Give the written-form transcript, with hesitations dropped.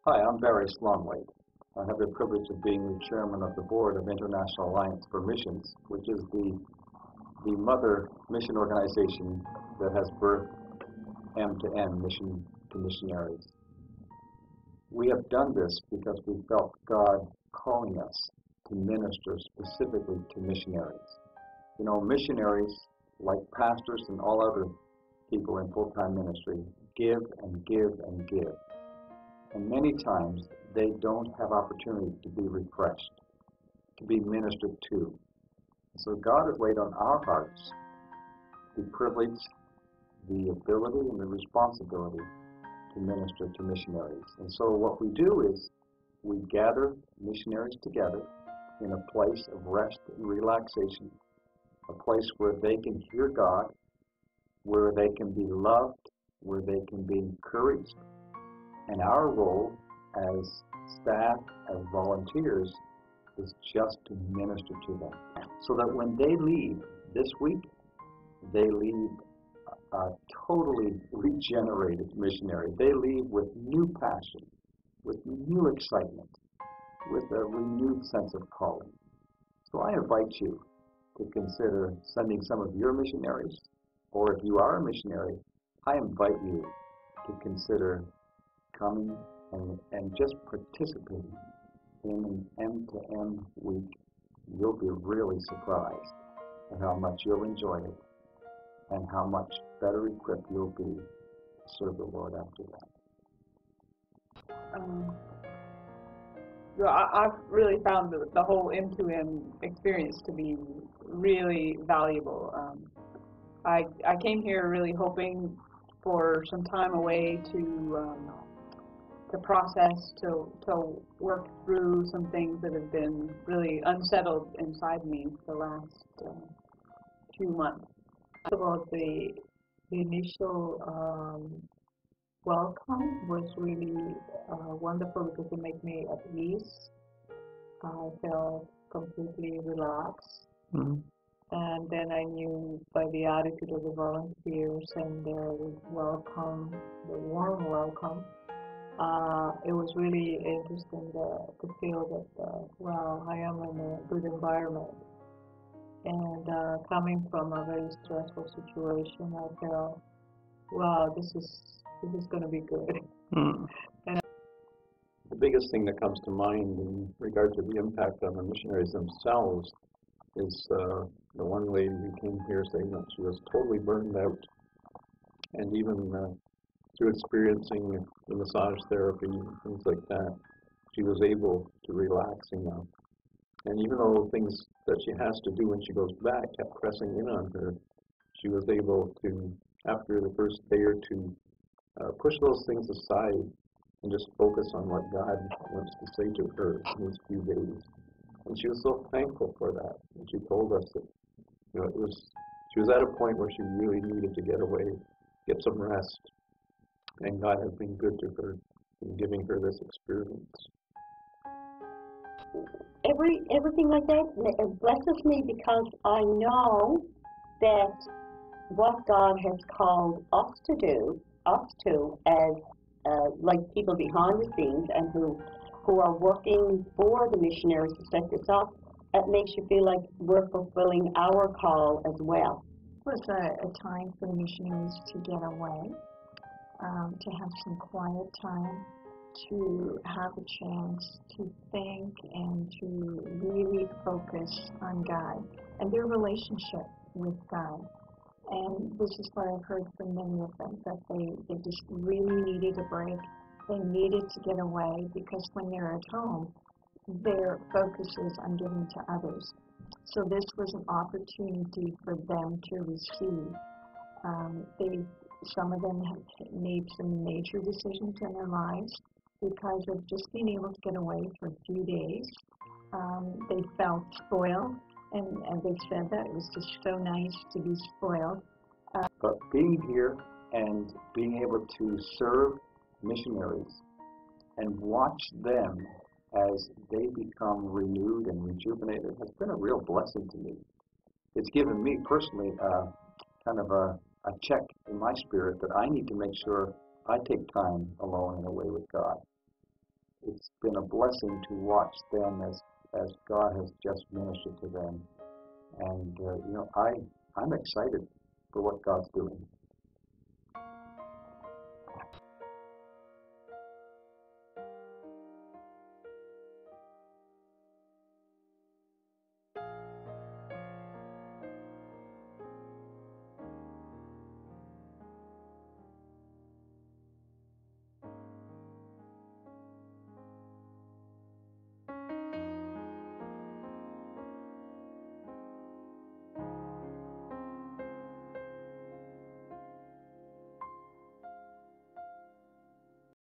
Hi, I'm Barry Slomwade. I have the privilege of being the chairman of the board of International Alliance for Missions, which is the mother mission organization that has birthed M2M, Mission to Missionaries. We have done this because we felt God calling us to minister specifically to missionaries. You know, missionaries, like pastors and all other people in full-time ministry, give and give and give. And many times they don't have opportunity to be refreshed, to be ministered to. So God has laid on our hearts the privilege, the ability, and the responsibility to minister to missionaries. And so what we do is we gather missionaries together in a place of rest and relaxation, a place where they can hear God, where they can be loved, where they can be encouraged. And our role as staff, as volunteers, is just to minister to them. So that when they leave this week, they leave a totally regenerated missionary. They leave with new passion, with new excitement, with a renewed sense of calling. So I invite you to consider sending some of your missionaries, or if you are a missionary, I invite you to consider coming and just participating in an M2M week. You'll be really surprised at how much you'll enjoy it and how much better equipped you'll be to serve the Lord after that. I've really found the whole M2M experience to be really valuable. I came here really hoping for some time away to process, to work through some things that have been really unsettled inside me the last few months. First of all, the initial welcome was really wonderful because it made me at ease. I felt completely relaxed. Mm-hmm. And then I knew by the attitude of the volunteers and their welcome, the warm welcome, it was really interesting to feel that, wow, I am in a good environment. And coming from a very stressful situation, I felt, wow, this is going to be good. Mm. And the biggest thing that comes to mind in regard to the impact on the missionaries themselves is the one lady who came here saying that she was totally burned out, and even through experiencing the massage therapy and things like that, she was able to relax enough. And even though things that she has to do when she goes back kept pressing in on her, she was able to, after the first day or two, push those things aside and just focus on what God wants to say to her in these few days. And she was so thankful for that. And she told us that, you know, she was at a point where she really needed to get away, get some rest. And God has been good to her in giving her this experience. Everything like that blesses me because I know that what God has called us to do, as like people behind the scenes and who are working for the missionaries to set this up, it makes you feel like we're fulfilling our call as well. It was a time for the missionaries to get away, to have some quiet time, to have a chance to think and to really focus on God and their relationship with God. And this is what I've heard from many of them, that they just really needed a break. They needed to get away because when they're at home, their focus is on giving to others. So this was an opportunity for them to receive. Some of them have made some major decisions in their lives because of just being able to get away for a few days. They felt spoiled, and they said that it was just so nice to be spoiled. But being here and being able to serve missionaries and watch them as they become renewed and rejuvenated has been a real blessing to me. It's given me personally kind of a check in my spirit that I need to make sure I take time alone and away with God. it's been a blessing to watch them as God has just ministered to them. And I'm excited for what God's doing.